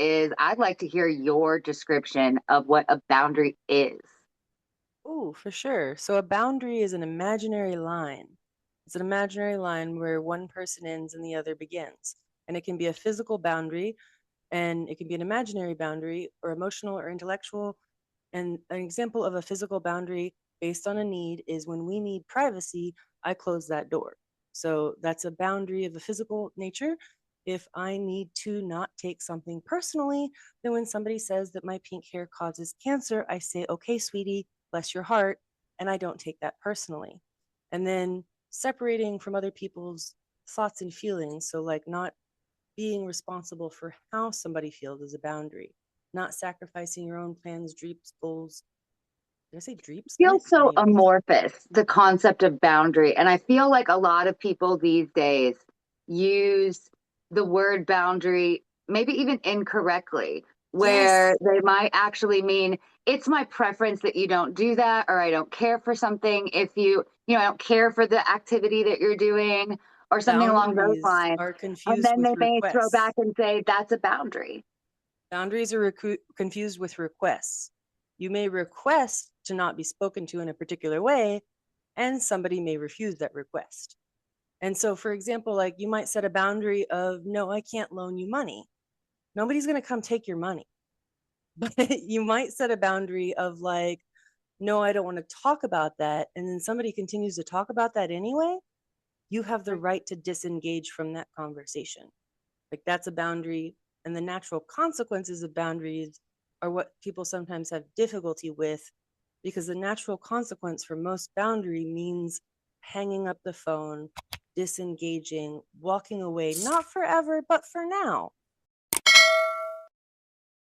is I'd like to hear your description of what a boundary is. Oh, for sure. So a boundary is an imaginary line. It's an imaginary line where one person ends and the other begins. And it can be a physical boundary, and it can be an imaginary boundary, or emotional or intellectual. And an example of a physical boundary based on a need is when we need privacy, I close that door. So that's a boundary of a physical nature. If I need to not take something personally, then when somebody says that my pink hair causes cancer, I say, okay, sweetie, bless your heart. And I don't take that personally. And then separating from other people's thoughts and feelings. So, like, not being responsible for how somebody feels is a boundary, not sacrificing your own plans, dreams, goals. Did I say dreams? I Feels meant so dreams. amorphous, the concept of boundary. And I feel like a lot of people these days use the word boundary, maybe even incorrectly, where Yes. they might actually mean it's my preference that you don't do that, or I don't care for something if I don't care for the activity that you're doing, or something along those Boundaries lines. are And confused then with they may throw requests. back and say, that's a boundary. Boundaries are confused with requests. You may request to not be spoken to in a particular way, and somebody may refuse that request. And so, for example, like you might set a boundary of, no, I can't loan you money. Nobody's going to come take your money. But you might set a boundary of, like, no, I don't want to talk about that. And then somebody continues to talk about that anyway. You have the right to disengage from that conversation. Like, that's a boundary. And the natural consequences of boundaries are what people sometimes have difficulty with, because the natural consequence for most boundary means hanging up the phone, disengaging, walking away, not forever, but for now.